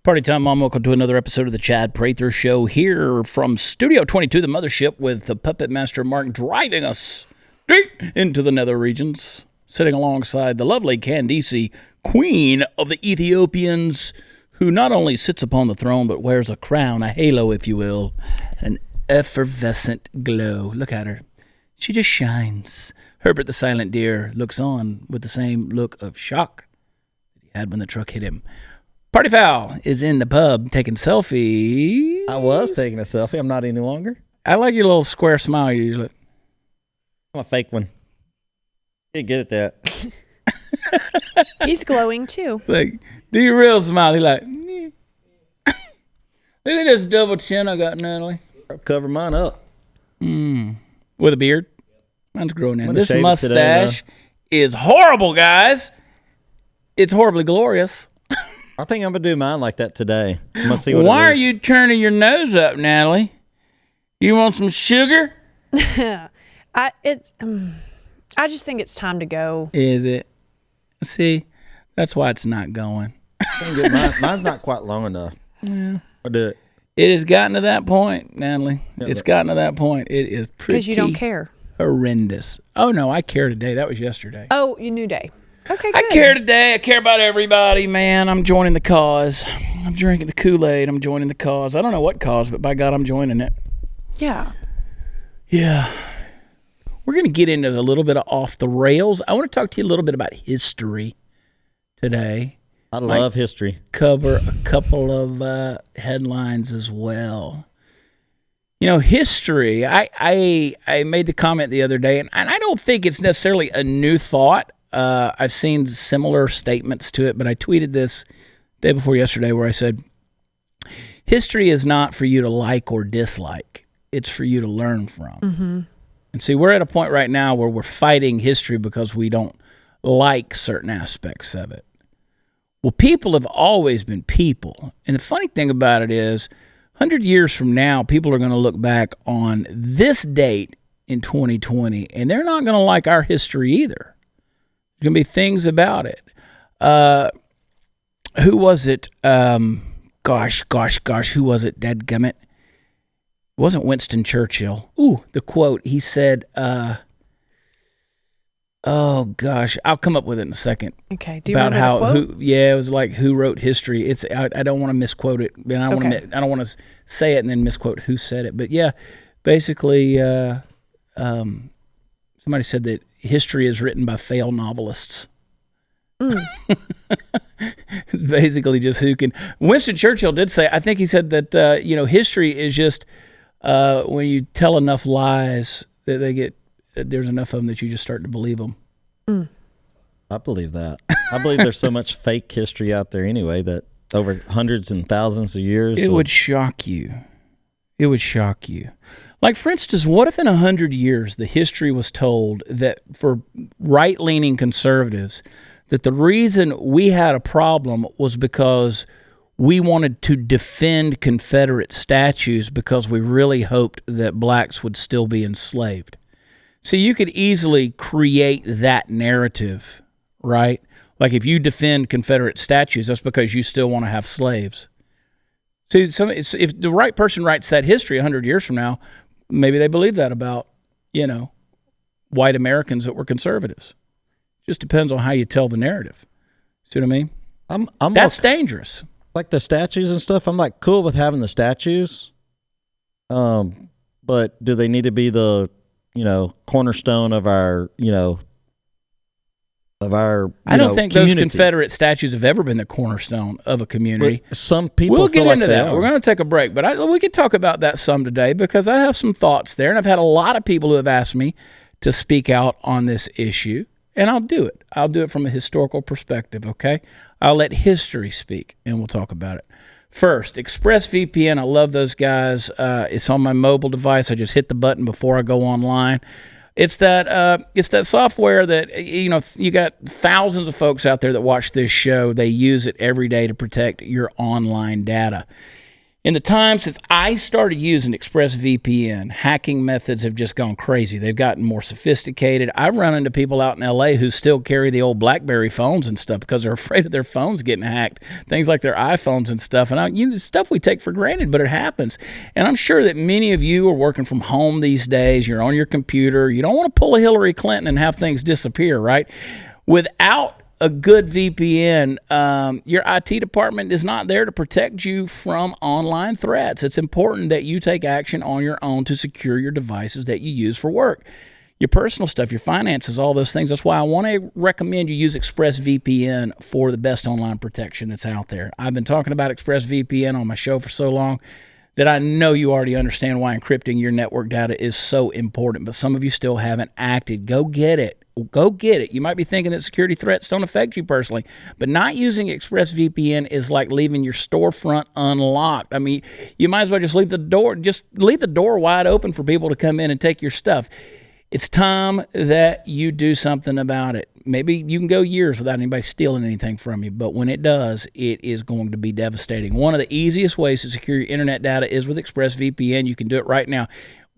Party time, Mom. Welcome to another episode of the Chad Prather Show here from Studio 22, the mothership, with the Puppet Master Mark driving us deep into the nether regions, sitting alongside the lovely Candice, Queen of the Ethiopians, who not only sits upon the throne, but wears a crown, a halo, if you will, an effervescent glow. Look at her. She just shines. Herbert the Silent Deer looks on with the same look of shock that he had when the truck hit him. Party Foul is in the pub taking selfies. I was taking a selfie. I'm not any longer. I like your little square smile you usually. I'm a fake one. Can't get at that. He's glowing too. Like, do your real smile. He's like, look at this double chin I got, Natalie. I'll cover mine up. With a beard. Mine's growing in. This shave it mustache today, is horrible, guys. It's horribly glorious. I think I'm going to do mine like that today. I'm gonna see what Why it are is. you turning your nose up, Natalie? You want some sugar? I just think it's time to go. Is it? See, that's why it's not going. Mine's not quite long enough. Yeah. I'll do it. It has gotten to that point, Natalie. Yeah, it's gotten to that point. It is pretty Because you don't care. horrendous. Oh, no, I care today. That was yesterday. Oh, you new day. Okay, good. I care today. I care about everybody, man. I'm joining the cause. I'm drinking the Kool-Aid. I'm joining the cause. I don't know what cause, but by God, I'm joining it. Yeah. Yeah. We're going to get into a little bit of off the rails. I want to talk to you a little bit about history today. I love history. Cover a couple of headlines as well. You know, history, I made the comment the other day, and I don't think it's necessarily a new thought. I've seen similar statements to it, but I tweeted this day before yesterday where I said, history is not for you to like or dislike. It's for you to learn from. Mm-hmm. And see, we're at a point right now where we're fighting history because we don't like certain aspects of it. Well, people have always been people. And the funny thing about it is, 100 years from now, people are going to look back on this date in 2020, and they're not going to like our history either. There's going to be things about it. Who was it? Gosh, who was it? Dadgummit. It wasn't Winston Churchill. Ooh, the quote. He said, oh, gosh. I'll come up with it in a second. Okay. Do you remember the quote? It was like who wrote history. It's I don't want to misquote it. And I don't want to say it and then misquote who said it. But, yeah, basically somebody said that history is written by failed novelists. Basically just who can. Winston Churchill did say, I think he said that, history is just when you tell enough lies that there's enough of them that you just start to believe them. I believe that. I believe there's so much fake history out there anyway that over hundreds and thousands of years. It would shock you. It would shock you. Like, for instance, what if in 100 years the history was told that for right-leaning conservatives, that the reason we had a problem was because we wanted to defend Confederate statues because we really hoped that blacks would still be enslaved. So you could easily create that narrative, right? Like if you defend Confederate statues, that's because you still want to have slaves. See, if the right person writes that history 100 years from now, maybe they believe that about, white Americans that were conservatives. Just depends on how you tell the narrative. See what I mean? That's dangerous. Like the statues and stuff, I'm like cool with having the statues. But do they need to be the, cornerstone of our, I don't think community. those Confederate statues have ever been the cornerstone of a community. But some people We'll feel get like into they that. are. We're going to take a break, but we could talk about that some today because I have some thoughts there, and I've had a lot of people who have asked me to speak out on this issue, and I'll do it. I'll do it from a historical perspective, okay? I'll let history speak, and we'll talk about it. First, ExpressVPN. I love those guys. It's on my mobile device. I just hit the button before I go online. It's that software that, you got thousands of folks out there that watch this show. They use it every day to protect your online data. In the time since I started using ExpressVPN, hacking methods have just gone crazy. They've gotten more sophisticated. I run into people out in LA who still carry the old BlackBerry phones and stuff because they're afraid of their phones getting hacked. Things like their iPhones and stuff. And it's stuff we take for granted, but it happens. And I'm sure that many of you are working from home these days. You're on your computer. You don't want to pull a Hillary Clinton and have things disappear, right? Without a good VPN, your IT department is not there to protect you from online threats. It's important that you take action on your own to secure your devices that you use for work. Your personal stuff, your finances, all those things. That's why I want to recommend you use ExpressVPN for the best online protection that's out there. I've been talking about ExpressVPN on my show for so long that I know you already understand why encrypting your network data is so important, but some of you still haven't acted. Go get it. Go get it. You might be thinking that security threats don't affect you personally, but not using ExpressVPN is like leaving your storefront unlocked. I mean, you might as well just leave the door wide open for people to come in and take your stuff. It's time that you do something about it. Maybe you can go years without anybody stealing anything from you, but when it does, it is going to be devastating. One of the easiest ways to secure your internet data is with ExpressVPN. You can do it right now.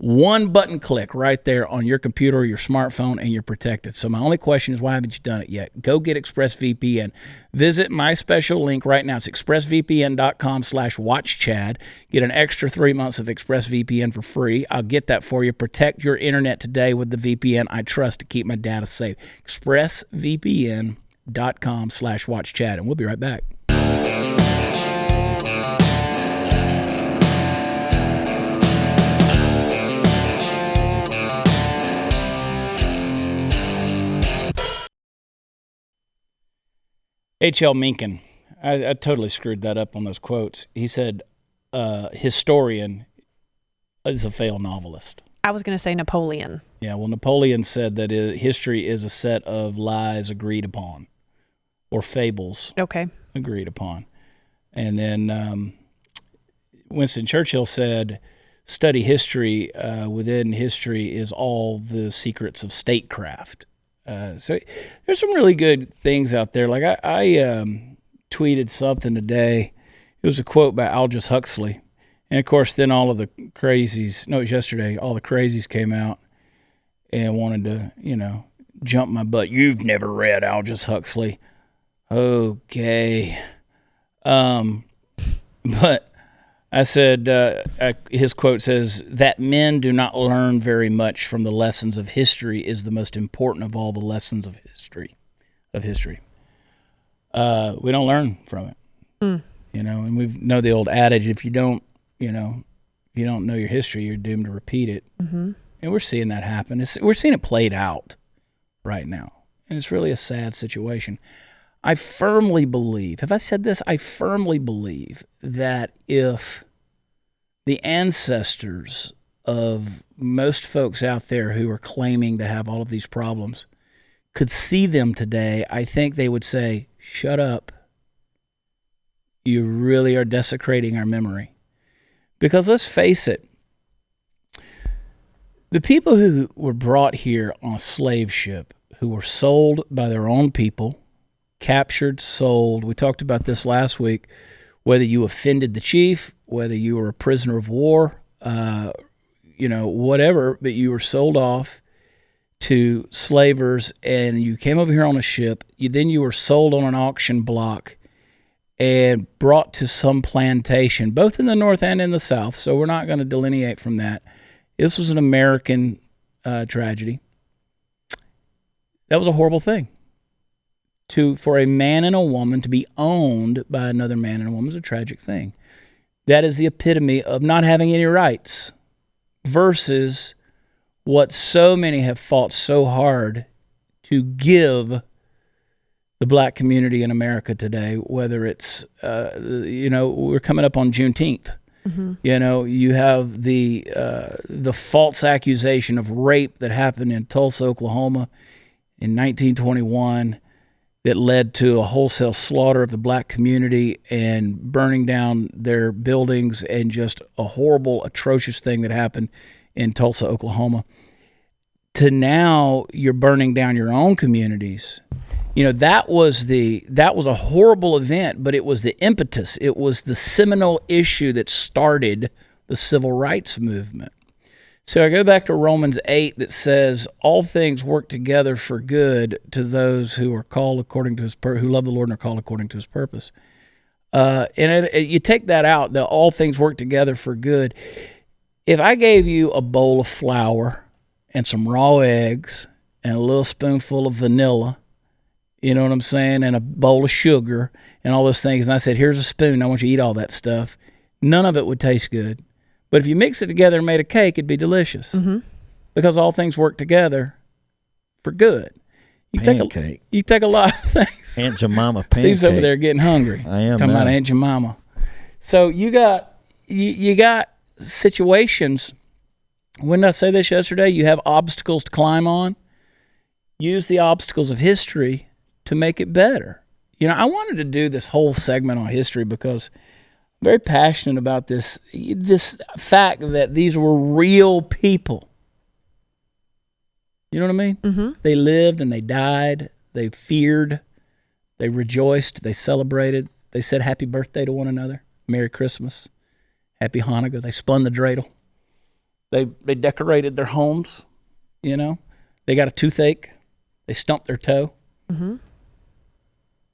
One button click right there on your computer or your smartphone, and you're protected. So my only question is, why haven't you done it yet? Go get ExpressVPN. Visit my special link right now. It's expressvpn.com/watchchad. Get an extra 3 months of ExpressVPN for free. I'll get that for you. Protect your internet today with the VPN I trust to keep my data safe. expressvpn.com/watchchad. And we'll be right back. H.L. Mencken, I totally screwed that up on those quotes. He said, historian is a failed novelist. I was going to say Napoleon. Yeah, well, Napoleon said that history is a set of lies agreed upon, or fables agreed upon. And then Winston Churchill said, study history. Within history is all the secrets of statecraft. So there's some really good things out there. Like I tweeted something today. It was a quote by Aldous Huxley. And, of course, then all of the crazies, no, it was yesterday, all the crazies came out and wanted to, jump my butt. You've never read Aldous Huxley. Okay. But I said, his quote says, that men do not learn very much from the lessons of history is the most important of all the lessons of history. We don't learn from it. And we know the old adage, if you don't know your history, you're doomed to repeat it. Mm-hmm. And we're seeing that happen. We're seeing it played out right now. And it's really a sad situation. I firmly believe, have I said this? I firmly believe that if the ancestors of most folks out there who are claiming to have all of these problems could see them today, I think they would say, shut up. You really are desecrating our memory. Because let's face it, the people who were brought here on a slave ship, who were sold by their own people, captured, sold. We talked about this last week, whether you offended the chief, whether you were a prisoner of war, whatever, but you were sold off to slavers and you came over here on a ship. Then you were sold on an auction block and brought to some plantation, both in the North and in the South. So we're not going to delineate from that. This was an American tragedy. That was a horrible thing. For a man and a woman to be owned by another man and a woman is a tragic thing. That is the epitome of not having any rights versus what so many have fought so hard to give the black community in America today, whether it's, we're coming up on Juneteenth. Mm-hmm. You have the false accusation of rape that happened in Tulsa, Oklahoma in 1921 that led to a wholesale slaughter of the black community and burning down their buildings, and just a horrible, atrocious thing that happened in Tulsa, Oklahoma. To now, you're burning down your own communities That was a horrible event, but it was the impetus. It was the seminal issue that started the civil rights movement. So I go back to Romans 8 that says all things work together for good to those who are called according to who love the Lord and are called according to his purpose. You take that out, the all things work together for good. If I gave you a bowl of flour and some raw eggs and a little spoonful of vanilla, you know what I'm saying, and a bowl of sugar and all those things, and I said, here's a spoon, I want you to eat all that stuff, none of it would taste good. But if you mix it together and made a cake, it'd be delicious. Mm-hmm. Because all things work together for good. You take a lot of things. Aunt Jemima pancake. Steve's over there getting hungry. I am talking now. about Aunt Jemima. So you got situations. When did I say this yesterday? You have obstacles to climb on. Use the obstacles of history to make it better. I wanted to do this whole segment on history because I'm very passionate about this fact that these were real people. You know what I mean? Mm-hmm. They lived and they died. They feared. They rejoiced. They celebrated. They said happy birthday to one another. Merry Christmas. Happy Hanukkah. They spun the dreidel. They decorated their homes. They got a toothache. They stumped their toe. Mm-hmm.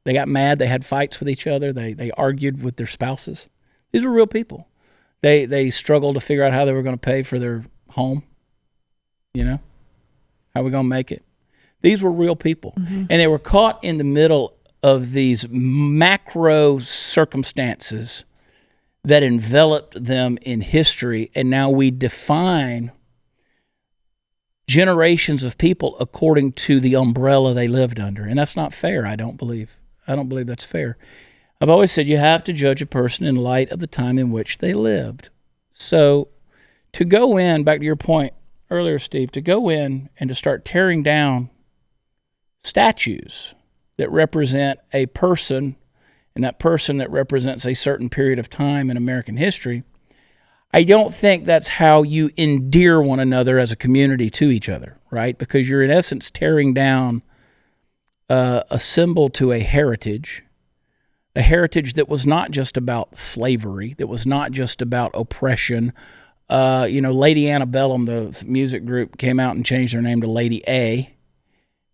They got mad. They had fights with each other. They argued with their spouses. These were real people. They struggled to figure out how they were going to pay for their home. How are we going to make it? These were real people. Mm-hmm. And they were caught in the middle of these macro circumstances that enveloped them in history. And now we define generations of people according to the umbrella they lived under. And that's not fair, I don't believe. I don't believe that's fair. I've always said you have to judge a person in light of the time in which they lived. So to go in, back to your point earlier, Steve, to go in and to start tearing down statues that represent a person, and that person that represents a certain period of time in American history, I don't think that's how you endear one another as a community to each other, right? Because you're in essence tearing down a symbol to a heritage that was not just about slavery, that was not just about oppression. Lady Antebellum, the music group, came out and changed their name to Lady A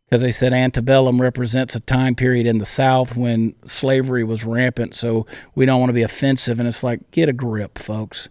because they said antebellum represents a time period in the South when slavery was rampant, so we don't want to be offensive. And it's like, get a grip, folks.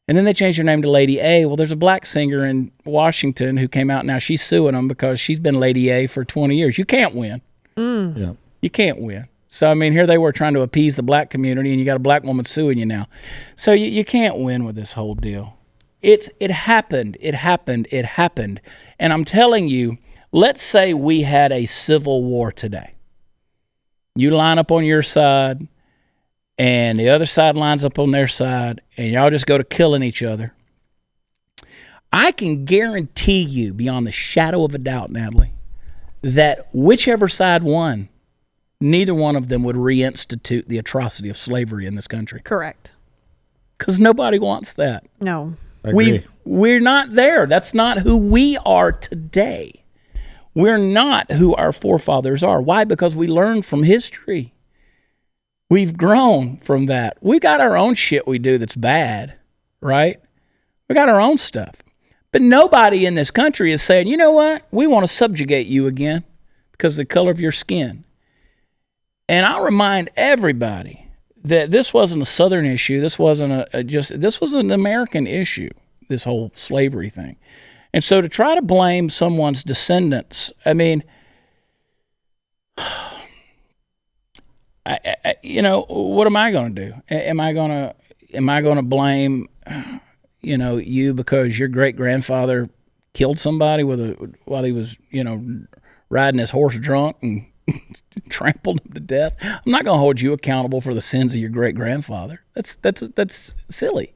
And then they changed her name to Lady A. Well, there's a black singer in Washington who came out now. She's suing them because she's been Lady A for 20 years. You can't win. Mm. Yeah. You can't win. So, here they were trying to appease the black community, and you got a black woman suing you now. So you can't win with this whole deal. It happened. And I'm telling you, let's say we had a civil war today. You line up on your side, and the other side lines up on their side, and y'all just go to killing each other. I can guarantee you, beyond the shadow of a doubt, Natalie, that whichever side won, neither one of them would reinstitute the atrocity of slavery in this country. Correct. Because nobody wants that. No. We're not there. That's not who we are today. We're not who our forefathers are. Why? Because we learned from history. We've grown from that. We got our own shit we do that's bad, right? We got our own stuff. But nobody in this country is saying, you know what? We want to subjugate you again because of the color of your skin. And I'll remind everybody that this wasn't a Southern issue. This wasn't this was an American issue, this whole slavery thing. And so to try to blame someone's descendants, what am I going to do? Am I going to blame, you because your great grandfather killed somebody while he was, riding his horse drunk and trampled him to death? I'm not going to hold you accountable for the sins of your great grandfather. That's silly,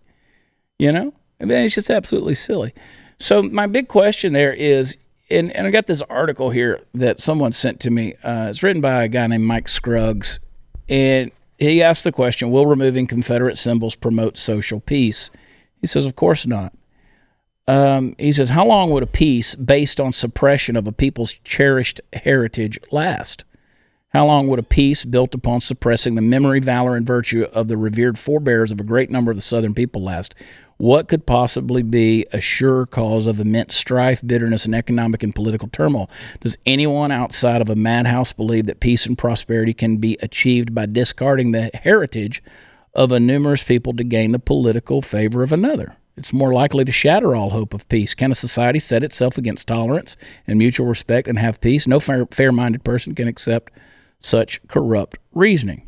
it's just absolutely silly. So my big question there is, and I got this article here that someone sent to me. It's written by a guy named Mike Scruggs, and he asked the question, will removing Confederate symbols promote social peace? He says, of course not. He says, how long would a peace based on suppression of a people's cherished heritage last? How long would a peace built upon suppressing the memory, valor, and virtue of the revered forebears of a great number of the Southern people last? What could possibly be a sure cause of immense strife, bitterness, and economic and political turmoil? Does anyone outside of a madhouse believe that peace and prosperity can be achieved by discarding the heritage of a numerous people to gain the political favor of another? It's more likely to shatter all hope of peace. Can a society set itself against tolerance and mutual respect and have peace? No fair-minded person can accept such corrupt reasoning.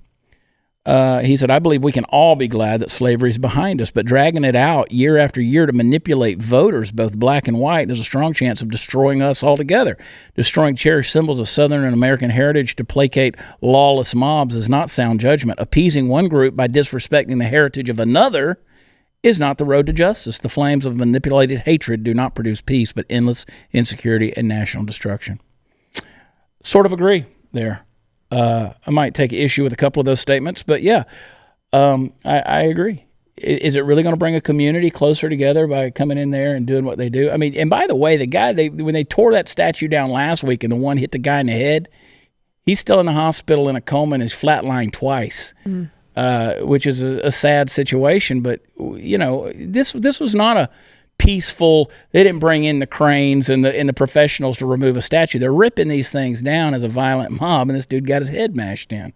He said, I believe we can all be glad that slavery is behind us, but dragging it out year after year to manipulate voters, both black and white, there's a strong chance of destroying us altogether. Destroying cherished symbols of Southern and American heritage to placate lawless mobs is not sound judgment. Appeasing one group by disrespecting the heritage of another is not the road to justice. The flames of manipulated hatred do not produce peace, but endless insecurity and national destruction. Sort of agree there. I might take issue with a couple of those statements, but yeah, I agree. Is it really going to bring a community closer together by coming in there and doing what they do? I mean, and by the way, the guy, when they tore that statue down last week and the one hit the guy in the head, he's still in the hospital in a coma and is flatlined twice, which is a sad situation. But, you know, this was not a peaceful. They didn't bring in the cranes and the professionals to remove a statue. They're ripping these things down as a violent mob, and this dude got his head mashed in.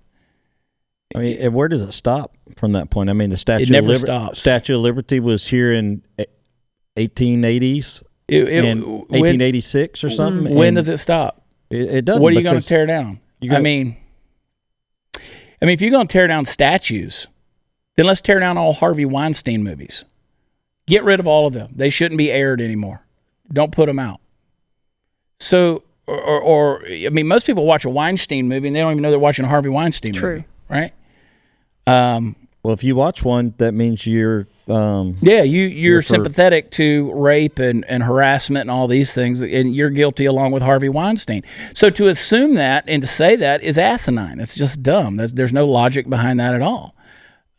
I mean, where does it stop from that point? I mean, the Statue of Liberty was here in 1880s, in 1886 or something. When does it stop? It doesn't. What are you going to tear down? I mean, if you're going to tear down statues, then let's tear down all Harvey Weinstein movies. Get rid of all of them. They shouldn't be aired anymore. Don't put them out. So, I mean, most people watch a Weinstein movie and they don't even know they're watching a Harvey Weinstein movie, right? Well, if you watch one, that means you're you're sympathetic to rape and harassment and all these things, and you're guilty along with Harvey Weinstein. So to assume that and to say that is asinine. It's just dumb. There's no logic behind that at all.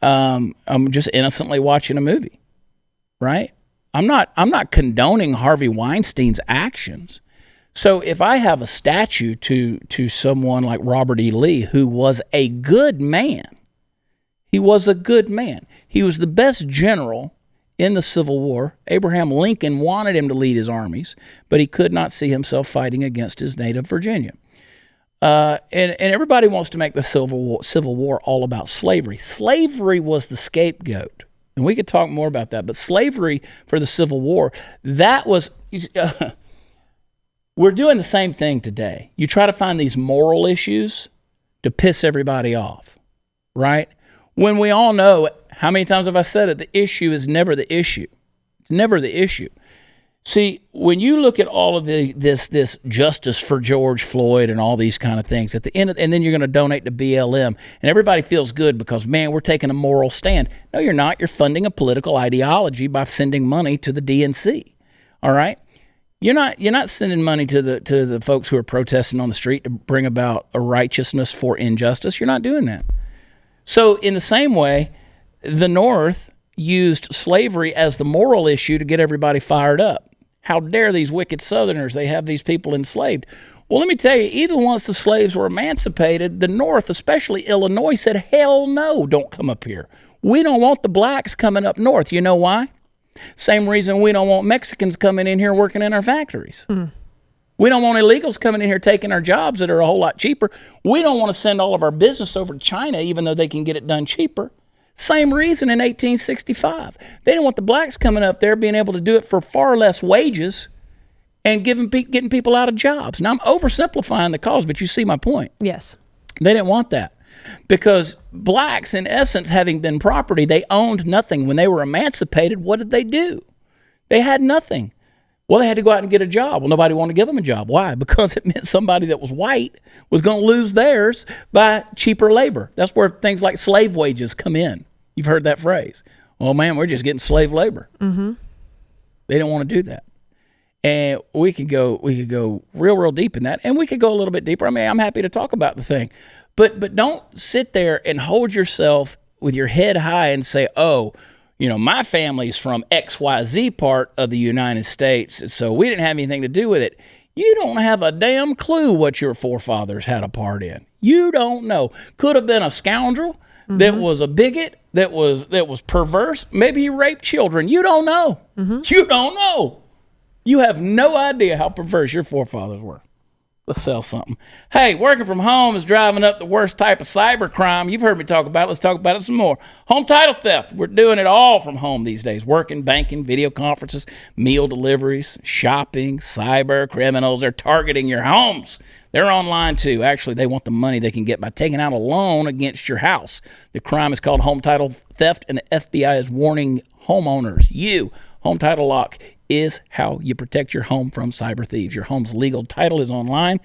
I'm just innocently watching a movie. Right? I'm not condoning Harvey Weinstein's actions. So if I have a statue to someone like Robert E. Lee, who was a good man, he was a good man. He was the best general in the Civil War. Abraham Lincoln wanted him to lead his armies, but he could not see himself fighting against his native Virginia. And everybody wants to make the Civil War all about slavery. Slavery was the scapegoat. And we could talk more about that. But slavery for the Civil War, that was... we're doing the same thing today. You try to find these moral issues to piss everybody off, right? When we all know, how many times have I said it, the issue is never the issue. It's never the issue. See, when you look at all of this justice for George Floyd and all these kind of things, at the end and then you're going to donate to BLM, and everybody feels good because, man, we're taking a moral stand. No, you're not. You're funding a political ideology by sending money to the DNC. All right? You're not sending money to the folks who are protesting on the street to bring about a righteousness for injustice. You're not doing that. So in the same way, the North used slavery as the moral issue to get everybody fired up. How dare these wicked Southerners, they have these people enslaved. Well, let me tell you, even once the slaves were emancipated, the North, especially Illinois, said, hell no, don't come up here. We don't want the blacks coming up north. You know why? Same reason we don't want Mexicans coming in here working in our factories. We don't want illegals coming in here taking our jobs that are a whole lot cheaper. We don't want to send all of our business over to China, even though they can get it done cheaper. Same reason in 1865. They didn't want the blacks coming up there being able to do it for far less wages and getting people out of jobs. Now, I'm oversimplifying the cause, but you see my point. Yes. They didn't want that because blacks, in essence, having been property, they owned nothing. When they were emancipated, what did they do? They had nothing. Well, they had to go out and get a job. Well, nobody wanted to give them a job. Why? Because it meant somebody that was white was going to lose theirs by cheaper labor. That's where things like slave wages come in. You've heard that phrase. Oh, man, we're just getting slave labor. Mm-hmm. They don't want to do that. And we could go real deep in that, and we could go a little bit deeper. I mean, I'm happy to talk about the thing. But don't sit there and hold yourself with your head high and say, oh, my family's from XYZ part of the United States, so we didn't have anything to do with it. You don't have a damn clue what your forefathers had a part in. You don't know. Could have been a scoundrel that was a bigot, that was perverse. Maybe he raped children. You don't know. You don't know. You have no idea how perverse your forefathers were. Let's sell something. Hey, working from home is driving up the worst type of cyber crime. You've heard me talk about it. Let's talk about it some more. Home title theft. We're doing it all from home these days. Working, banking, video conferences, meal deliveries, shopping, cyber criminals. They're targeting your homes. They're online too. Actually, they want the money they can get by taking out a loan against your house. The crime is called home title theft, and the FBI is warning homeowners. Home Title Lock is how you protect your home from cyber thieves. Your home's legal title is online.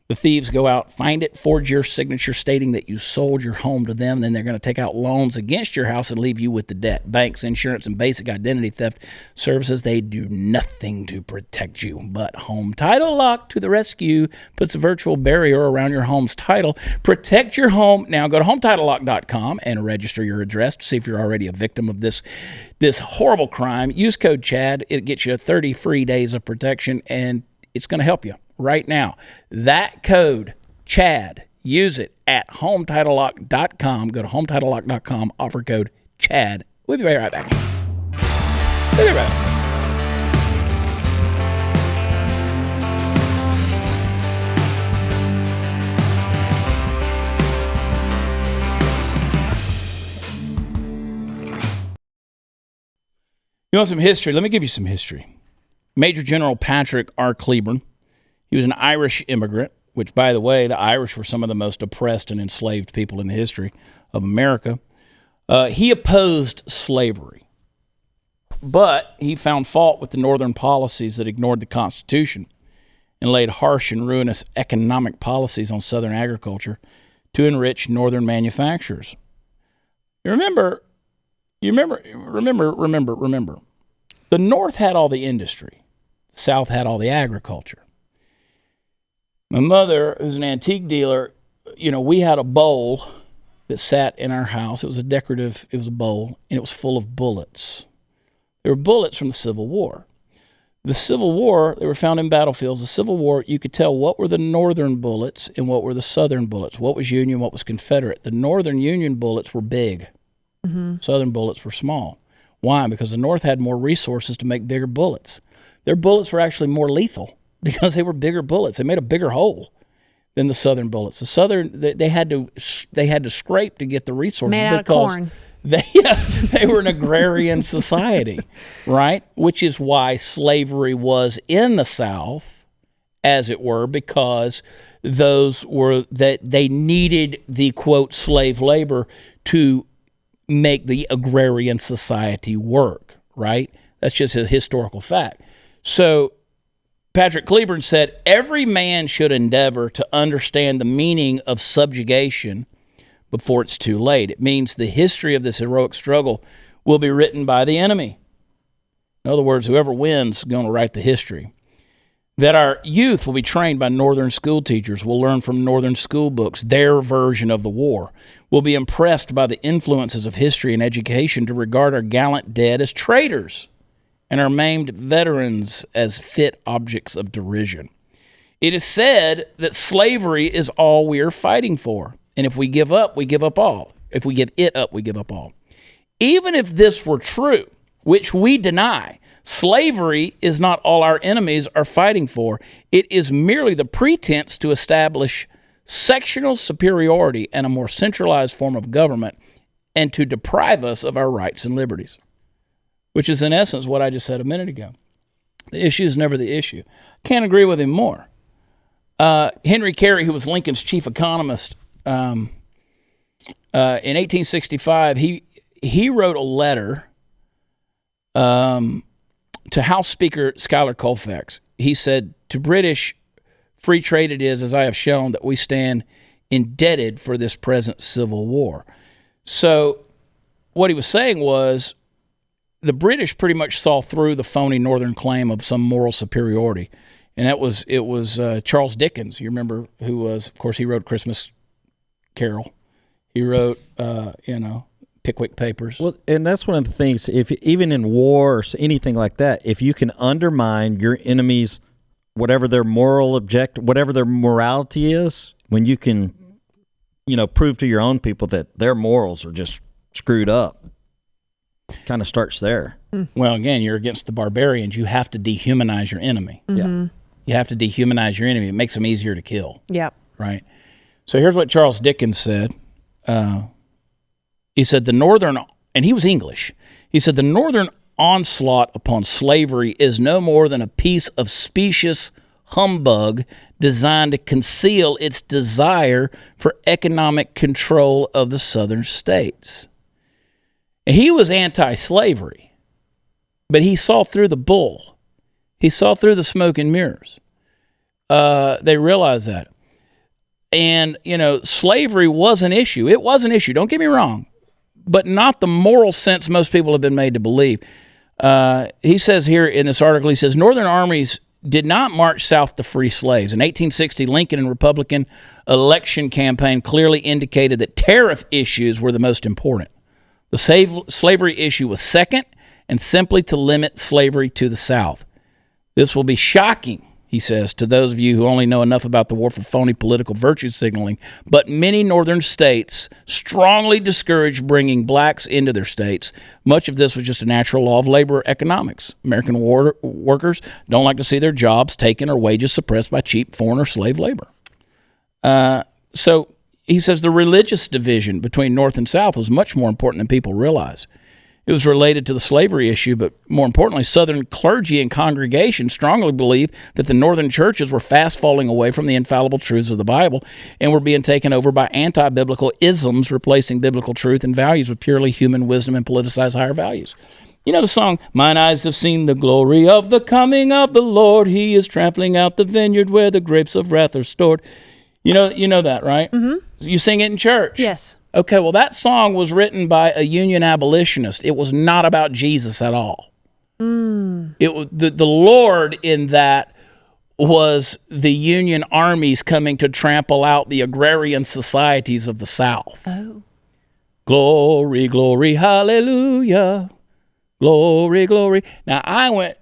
The thieves go out, find it, forge your signature stating that you sold your home to them. Then they're going to take out loans against your house and leave you with the debt. Banks, insurance, and basic identity theft services, they do nothing to protect you. But Home Title Lock to the rescue puts a virtual barrier around your home's title. Protect your home. Now go to HometitleLock.com and register your address to see if you're already a victim of this horrible crime. Use code CHAD. It gets you 30 free days of protection, and it's going to help you right now. That code, CHAD, use it at HometitleLock.com. Go to HometitleLock.com, offer code CHAD. We'll be right back. We'll be right back. You want some history? Let me give you some history. Major General Patrick R. Cleburne. He was an Irish immigrant, which, by the way, the Irish were some of the most oppressed and enslaved people in the history of America. He opposed slavery, but he found fault with the Northern policies that ignored the Constitution and laid harsh and ruinous economic policies on Southern agriculture to enrich Northern manufacturers. Remember. The North had all the industry. The South had all the agriculture. My mother, who's an antique dealer, we had a bowl that sat in our house. It was a bowl, and it was full of bullets. There were bullets from the Civil War. The Civil War, they were found in battlefields. The Civil War, you could tell what were the Northern bullets and what were the Southern bullets, what was Union, what was Confederate. The Northern Union bullets were big. Southern bullets were small. Why? Because the North had more resources to make bigger bullets. Their bullets were actually more lethal because they were bigger bullets. They made a bigger hole than the Southern bullets. The Southern, they had to scrape to get the resources. Made out of corn. They were an agrarian society, right? Which is why slavery was in the South, as it were, because they needed the, quote, slave labor to make the agrarian society work, right? That's just a historical fact. So Patrick Cleburne said, every man should endeavor to understand the meaning of subjugation before it's too late. It means the history of this heroic struggle will be written by the enemy. In other words, whoever wins is going to write the history. That our youth will be trained by Northern school teachers, will learn from Northern school books, their version of the war, will be impressed by the influences of history and education to regard our gallant dead as traitors and our maimed veterans as fit objects of derision. It is said that slavery is all we are fighting for, and if we give up, we give up all. If we give it up, we give up all. Even if this were true, which we deny, slavery is not all our enemies are fighting for. It is merely the pretense to establish sectional superiority and a more centralized form of government and to deprive us of our rights and liberties, which is in essence what I just said a minute ago. The issue is never the issue. Can't agree with him more. Henry Carey, who was Lincoln's chief economist, in 1865, he wrote a letter to House Speaker Schuyler Colfax. He said, to British, free trade it is, as I have shown, that we stand indebted for this present civil war. So what he was saying was the British pretty much saw through the phony Northern claim of some moral superiority. And it was Charles Dickens, you remember, who was, of course, he wrote Christmas Carol. He wrote, Pickwick Papers. Well, and that's one of the things. If even in war or anything like that, if you can undermine your enemies, whatever their whatever their morality is, when you can, prove to your own people that their morals are just screwed up, kind of starts there. Well, again, you're against the barbarians. You have to dehumanize your enemy. Yeah. You have to dehumanize your enemy. It makes them easier to kill. Yep. Right. So here's what Charles Dickens said. He said, and he was English. He said, the northern onslaught upon slavery is no more than a piece of specious humbug designed to conceal its desire for economic control of the southern states. He was anti-slavery, but he saw through the bull. He saw through the smoke and mirrors. They realized that. And, slavery was an issue. It was an issue. Don't get me wrong. But not the moral sense most people have been made to believe. He says here in this article, he says, Northern armies did not march south to free slaves. In 1860, Lincoln and Republican election campaign clearly indicated that tariff issues were the most important. The slavery issue was second, and simply to limit slavery to the South. This will be shocking, he says, to those of you who only know enough about the war for phony political virtue signaling, but many northern states strongly discouraged bringing blacks into their states. Much of this was just a natural law of labor economics. American workers don't like to see their jobs taken or wages suppressed by cheap foreign or slave labor. So he says the religious division between North and South was much more important than people realize. It was related to the slavery issue, but more importantly, Southern clergy and congregations strongly believed that the Northern churches were fast falling away from the infallible truths of the Bible and were being taken over by anti-biblical isms, replacing biblical truth and values with purely human wisdom and politicized higher values. You know the song, "Mine eyes have seen the glory of the coming of the Lord. He is trampling out the vineyard where the grapes of wrath are stored." You know that, right? Mm-hmm. You sing it in church. Yes. Okay, well, that song was written by a Union abolitionist. It was not about Jesus at all. It was the Lord in that was the Union armies coming to trample out the agrarian societies of the South. Oh. Glory, glory, hallelujah. Glory, glory. Now, I went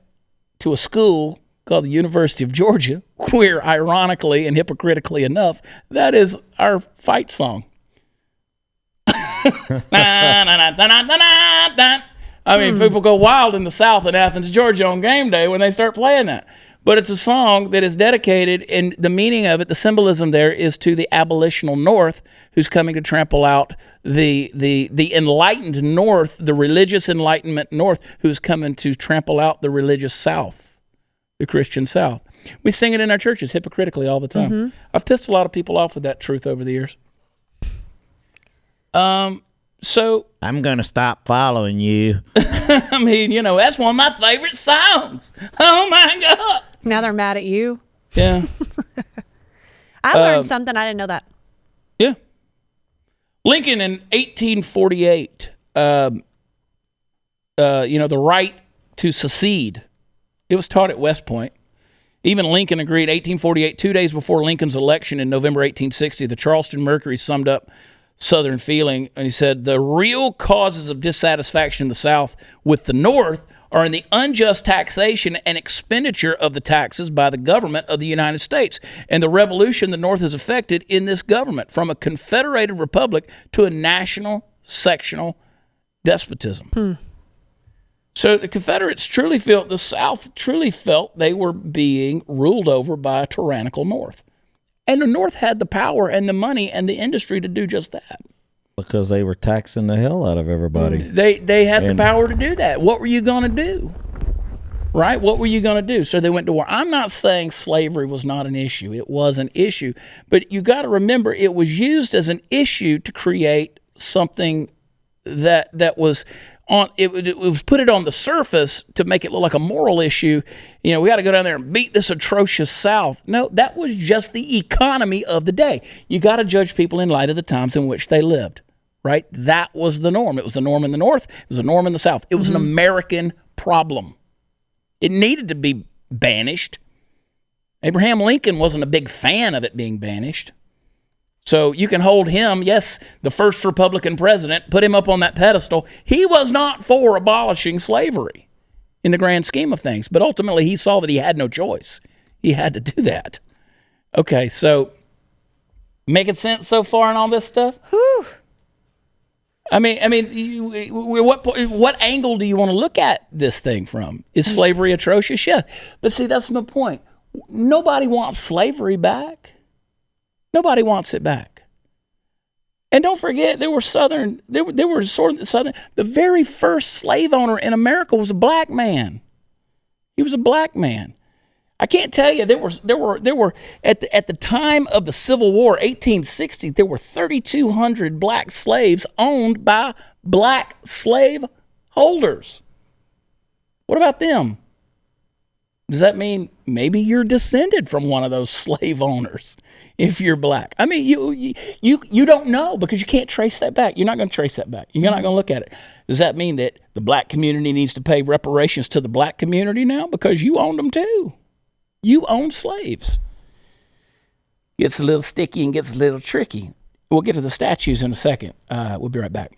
to a school called the University of Georgia, where ironically and hypocritically enough, that is our fight song. I mean, people go wild in the South in Athens, Georgia on game day when they start playing that. But it's a song that is dedicated, and the meaning of it, the symbolism there is to the abolitional North who's coming to trample out the enlightened North, the religious enlightenment North who's coming to trample out the religious South, the Christian South. We sing it in our churches hypocritically all the time. Mm-hmm. I've pissed a lot of people off with that truth over the years. So I'm going to stop following you. I mean, that's one of my favorite songs. Oh my God. Now they're mad at you. Yeah. I learned something. I didn't know that. Yeah. Lincoln in 1848, the right to secede. It was taught at West Point. Even Lincoln agreed. 1848, 2 days before Lincoln's election in November 1860, the Charleston Mercury summed up Southern feeling, and he said, the real causes of dissatisfaction in the South with the North are in the unjust taxation and expenditure of the taxes by the government of the United States and the revolution the North has effected in this government from a confederated republic to a national sectional despotism. So the Confederates truly felt, the South truly felt they were being ruled over by a tyrannical North. And the North had the power and the money and the industry to do just that. Because they were taxing the hell out of everybody. They had the power to do that. What were you going to do? Right? What were you going to do? So they went to war. I'm not saying slavery was not an issue. It was an issue. But you got to remember, it was used as an issue to create something that was on. It was put it on the surface to make it look like a moral issue. We got to go down there and beat this atrocious South. No, that was just the economy of the day. You got to judge people in light of the times in which they lived. Right? That was the norm. It was the norm in the North. It was the norm in the South. It was an American problem. It needed to be banished. Abraham Lincoln wasn't a big fan of it being banished. So you can hold him, yes, the first Republican president, put him up on that pedestal. He was not for abolishing slavery in the grand scheme of things, but ultimately he saw that he had no choice. He had to do that. Okay, so making sense so far in all this stuff? Whew. What angle do you want to look at this thing from? Is slavery atrocious? Yeah. But see, that's my point. Nobody wants slavery back. Nobody wants it back. And don't forget, there were Southern. The very first slave owner in America was a black man. He was a black man. I can't tell you, there were at the time of the Civil War, 1860, there were 3,200 black slaves owned by black slave holders. What about them? Does that mean maybe you're descended from one of those slave owners if you're black? I mean, you don't know because you can't trace that back. You're not going to trace that back. You're not going to look at it. Does that mean that the black community needs to pay reparations to the black community now because you owned them too? You own slaves. Gets a little sticky and gets a little tricky. We'll get to the statues in a second. We'll be right back.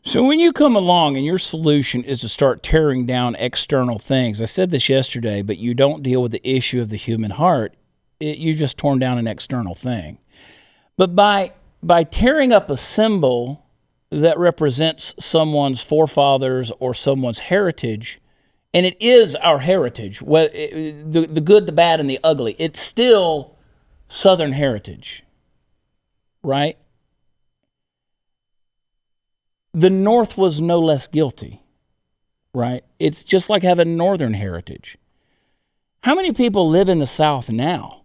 So when you come along and your solution is to start tearing down external things, I said this yesterday, but you don't deal with the issue of the human heart, you just torn down an external thing. But by tearing up a symbol that represents someone's forefathers or someone's heritage, and it is our heritage, the good, the bad, and the ugly, it's still Southern heritage, right? The North was no less guilty, right? It's just like having Northern heritage. How many people live in the South now?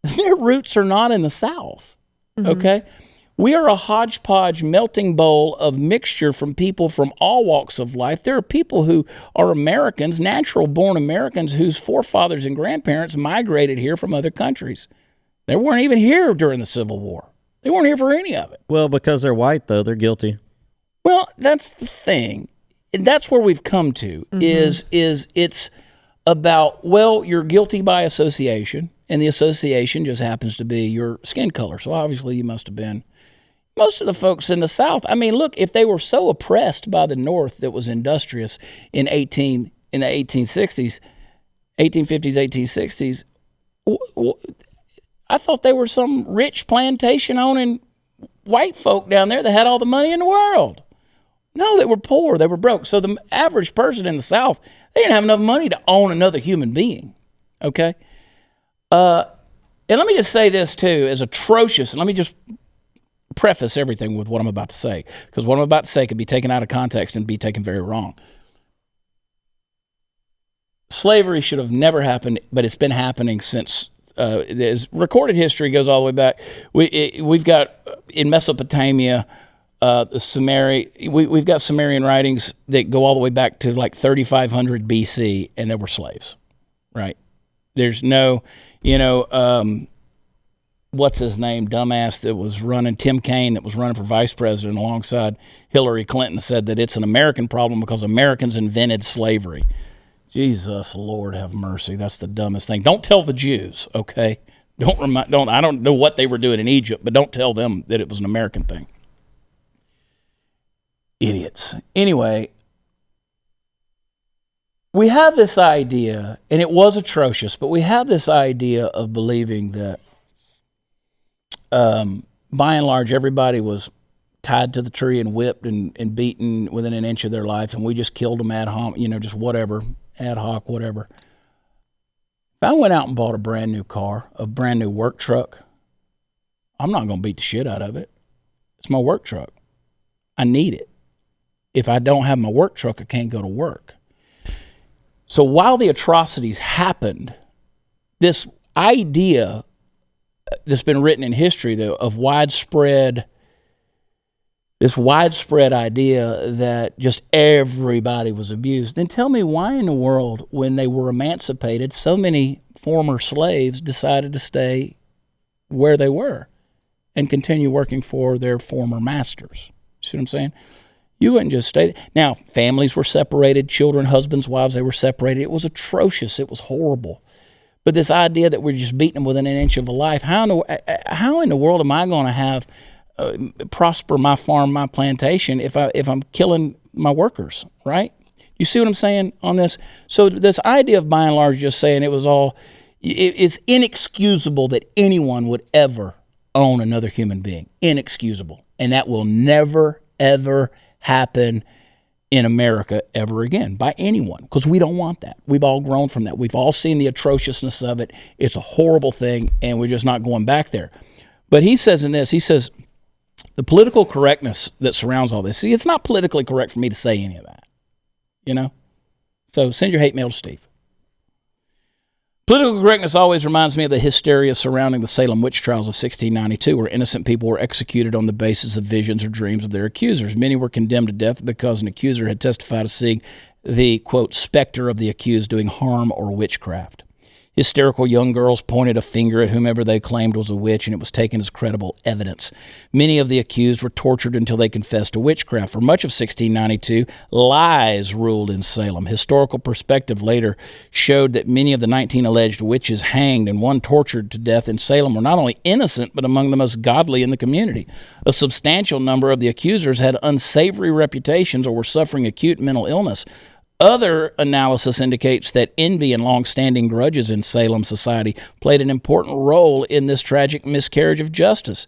Their roots are not in the South, okay? We are a hodgepodge melting bowl of mixture from people from all walks of life. There are people who are Americans, natural-born Americans, whose forefathers and grandparents migrated here from other countries. They weren't even here during the Civil War. They weren't here for any of it. Well, because they're white, though, they're guilty. Well, that's the thing. And that's where we've come to, is it's about, well, you're guilty by association, and the association just happens to be your skin color. So obviously you must have been. Most of the folks in the South, I mean, look, if they were so oppressed by the North that was industrious in the 1860s, 1850s, 1860s, I thought they were some rich plantation owning white folk down there that had all the money in the world. No, they were poor. They were broke. So the average person in the South, they didn't have enough money to own another human being. Okay? And let me just say this, too, as atrocious, and let me just preface everything with what I'm about to say, because what I'm about to say could be taken out of context and be taken very wrong. Slavery should have never happened, but it's been happening since recorded history goes all the way back. We've got in Mesopotamia, we've got Sumerian writings that go all the way back to like 3,500 BC, and there were slaves, right? There's no, what's his name, dumbass that was running, Tim Kaine, that was running for vice president alongside Hillary Clinton, said that it's an American problem because Americans invented slavery. Jesus, Lord have mercy. That's the dumbest thing. Don't tell the Jews, okay? I don't know what they were doing in Egypt, but don't tell them that it was an American thing. Idiots. Anyway, we have this idea, and it was atrocious, but we have this idea of believing that by and large everybody was tied to the tree and whipped and beaten within an inch of their life, and we just killed them ad hoc, just whatever, ad hoc, whatever. If I went out and bought a brand new car, a brand new work truck, I'm not going to beat the shit out of it. It's my work truck. I need it. If I don't have my work truck, I can't go to work. So while the atrocities happened, this idea that's been written in history, though, of this widespread idea that just everybody was abused, then tell me why in the world, when they were emancipated, so many former slaves decided to stay where they were. and continue working for their former masters. See what I'm saying? You wouldn't just stay. Now, families were separated, children, husbands, wives, they were separated. It was atrocious. It was horrible. But this idea that we're just beating them within an inch of a life, how in the world am I going to have prosper my farm, my plantation, if I'm killing my workers, right? You see what I'm saying on this? So this idea of by and large just saying it's inexcusable that anyone would ever own another human being. Inexcusable. And that will never, ever happen in America ever again by anyone, because we don't want that. We've all grown from that. We've all seen the atrociousness of it. It's a horrible thing, and we're just not going back there. But he says in this, he says, the political correctness that surrounds all this. See, it's not politically correct for me to say any of that, you know? So send your hate mail to Steve. Political correctness always reminds me of the hysteria surrounding the Salem witch trials of 1692, where innocent people were executed on the basis of visions or dreams of their accusers. Many were condemned to death because an accuser had testified of seeing the, quote, specter of the accused doing harm or witchcraft. Hysterical young girls pointed a finger at whomever they claimed was a witch, and it was taken as credible evidence. Many of the accused were tortured until they confessed to witchcraft. For much of 1692, lies ruled in Salem. Historical perspective later showed that many of the 19 alleged witches hanged and one tortured to death in Salem were not only innocent, but among the most godly in the community. A substantial number of the accusers had unsavory reputations or were suffering acute mental illness. Other analysis indicates that envy and long-standing grudges in Salem society played an important role in this tragic miscarriage of justice.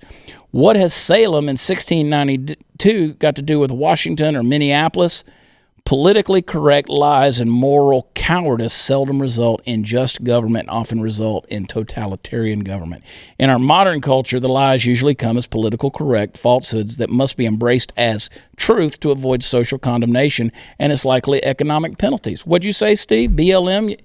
What has Salem in 1692 got to do with Washington or Minneapolis? Politically correct lies and moral cowardice seldom result in just government, often result in totalitarian government. In our modern culture, the lies usually come as political correct falsehoods that must be embraced as truth to avoid social condemnation and its likely economic penalties. What'd you say, Steve? BLM? You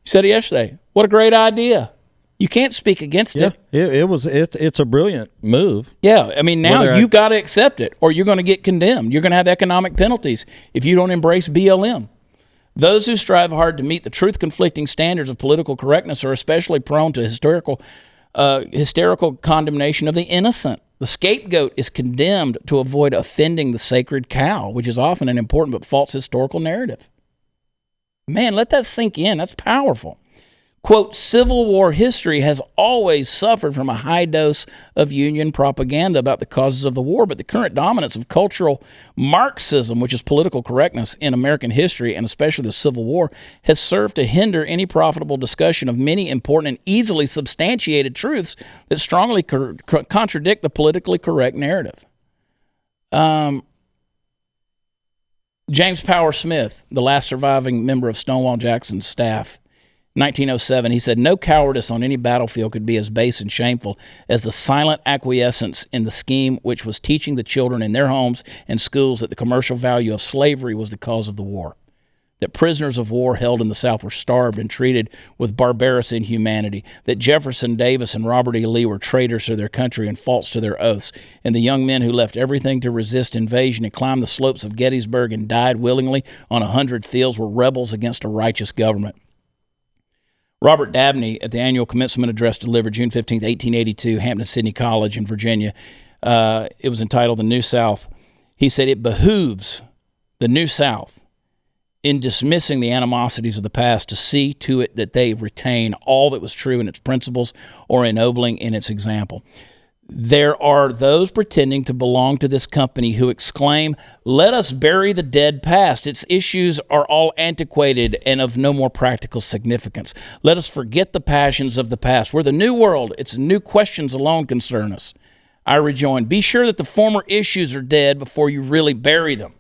said it yesterday. What a great idea. You can't speak against it. It's a brilliant move. Yeah, I mean, now you got to accept it or you're going to get condemned. You're going to have economic penalties if you don't embrace BLM. Those who strive hard to meet the truth-conflicting standards of political correctness are especially prone to hysterical condemnation of the innocent. The scapegoat is condemned to avoid offending the sacred cow, which is often an important but false historical narrative. Man, let that sink in. That's powerful. Quote, Civil War history has always suffered from a high dose of Union propaganda about the causes of the war, but the current dominance of cultural Marxism, which is political correctness in American history, and especially the Civil War, has served to hinder any profitable discussion of many important and easily substantiated truths that strongly contradict the politically correct narrative. James Power Smith, the last surviving member of Stonewall Jackson's staff, 1907, he said, no cowardice on any battlefield could be as base and shameful as the silent acquiescence in the scheme which was teaching the children in their homes and schools that the commercial value of slavery was the cause of the war, that prisoners of war held in the South were starved and treated with barbarous inhumanity, that Jefferson Davis and Robert E. Lee were traitors to their country and false to their oaths, and the young men who left everything to resist invasion and climbed the slopes of Gettysburg and died willingly on 100 fields were rebels against a righteous government. Robert Dabney, at the annual commencement address delivered June 15, 1882, Hampton-Sydney College in Virginia, it was entitled The New South. He said, it behooves the New South in dismissing the animosities of the past to see to it that they retain all that was true in its principles or ennobling in its example. There are those pretending to belong to this company who exclaim, let us bury the dead past. Its issues are all antiquated and of no more practical significance. Let us forget the passions of the past. We're the new world. Its new questions alone concern us. I rejoin, be sure that the former issues are dead before you really bury them.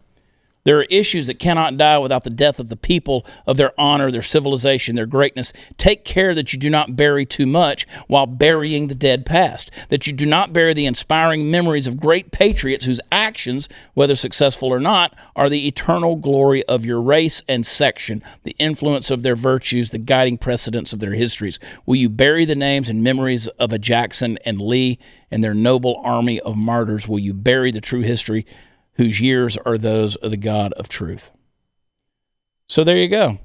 There are issues that cannot die without the death of the people, of their honor, their civilization, their greatness. Take care that you do not bury too much while burying the dead past, that you do not bury the inspiring memories of great patriots whose actions, whether successful or not, are the eternal glory of your race and section, the influence of their virtues, the guiding precedents of their histories. Will you bury the names and memories of a Jackson and Lee and their noble army of martyrs? Will you bury the true history whose years are those of the God of truth? So there you go.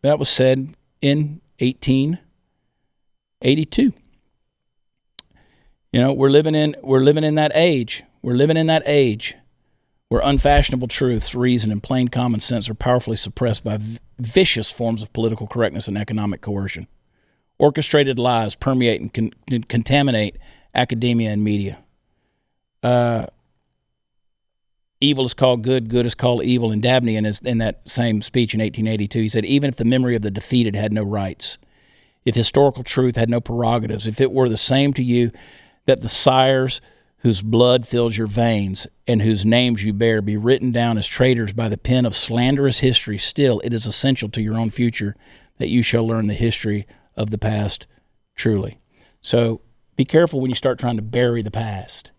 That was said in 1882. You know, we're living in that age. We're living in that age where unfashionable truths, reason, and plain common sense are powerfully suppressed by vicious forms of political correctness and economic coercion. Orchestrated lies permeate and contaminate academia and media. Evil is called good, good is called evil. And Dabney, in that same speech in 1882, he said, even if the memory of the defeated had no rights, if historical truth had no prerogatives, if it were the same to you that the sires whose blood fills your veins and whose names you bear be written down as traitors by the pen of slanderous history, still it is essential to your own future that you shall learn the history of the past truly. So be careful when you start trying to bury the past.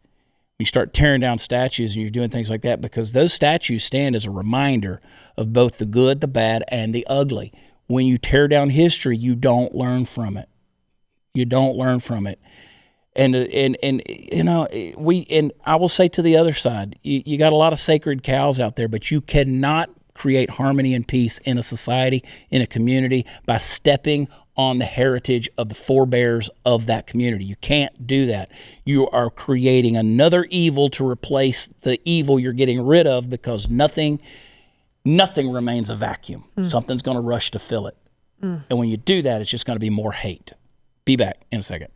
You start tearing down statues and you're doing things like that, because those statues stand as a reminder of both the good, the bad, and the ugly. When you tear down history, you don't learn from it. You don't learn from it. And you know, I will say to the other side, you got a lot of sacred cows out there, but you cannot create harmony and peace in a society, in a community, by stepping on the heritage of the forebears of that community. You can't do that. You are creating another evil to replace the evil you're getting rid of, because nothing remains a vacuum. Something's going to rush to fill it. And when you do that, it's just going to be more hate. Be back in a second.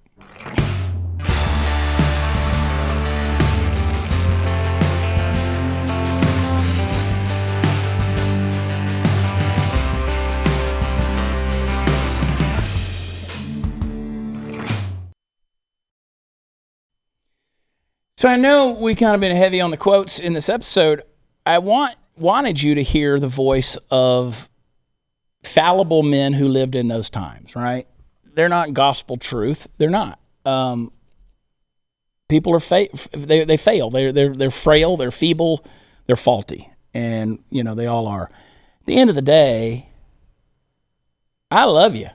So I know we kind of been heavy on the quotes in this episode. I wanted you to hear the voice of fallible men who lived in those times, right? They're not gospel truth. They're not. People are they fail. They're frail. They're feeble. They're faulty, and you know they all are. At the end of the day, I love you,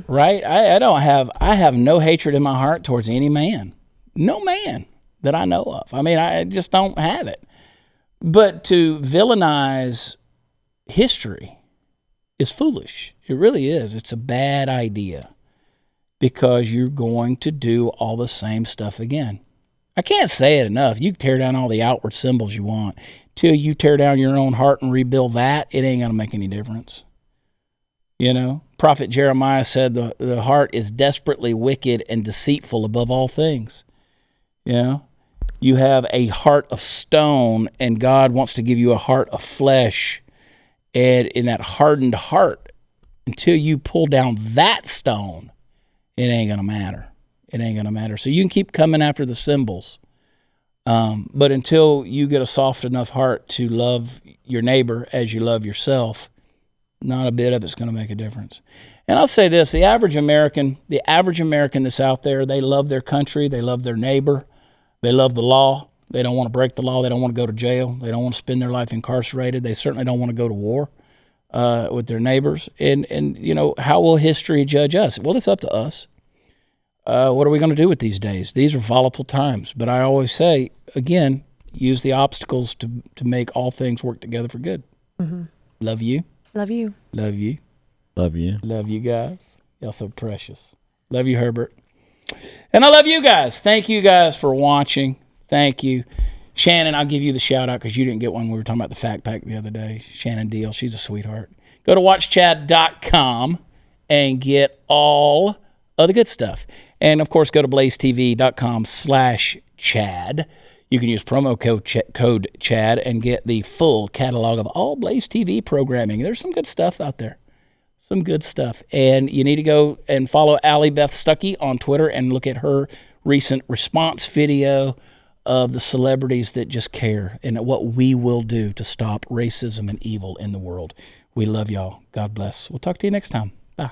right? I have no hatred in my heart towards any man. No man that I know of. I mean, I just don't have it. But to villainize history is foolish. It really is. It's a bad idea, because you're going to do all the same stuff again. I can't say it enough. You can tear down all the outward symbols you want. Till you tear down your own heart and rebuild that, it ain't going to make any difference. You know, Prophet Jeremiah said the heart is desperately wicked and deceitful above all things. You know, you have a heart of stone, and God wants to give you a heart of flesh. And in that hardened heart, until you pull down that stone, it ain't going to matter. It ain't going to matter. So you can keep coming after the symbols. But until you get a soft enough heart to love your neighbor as you love yourself, not a bit of it's going to make a difference. And I'll say this, the average American that's out there, they love their country, they love their neighbor, they love the law. They don't want to break the law. They don't want to go to jail. They don't want to spend their life incarcerated. They certainly don't want to go to war with their neighbors. And you know, how will history judge us? Well, it's up to us. What are we going to do with these days? These are volatile times. But I always say, again, use the obstacles to make all things work together for good. Love you. Love you. Love you. Love you. Love you guys. Y'all so precious. Love you, Herbert. And I love you guys. Thank you guys for watching. Thank you. Shannon, I'll give you the shout out because you didn't get one. We were talking about the Fact Pack the other day. Shannon Deal, she's a sweetheart. Go to watchchad.com and get all of the good stuff. And of course, go to blazetv.com/Chad. You can use promo code Chad and get the full catalog of all Blaze TV programming. There's some good stuff out there. Some good stuff. And you need to go and follow Allie Beth Stuckey on Twitter and look at her recent response video of the celebrities that just care and what we will do to stop racism and evil in the world. We love y'all. God bless. We'll talk to you next time. Bye.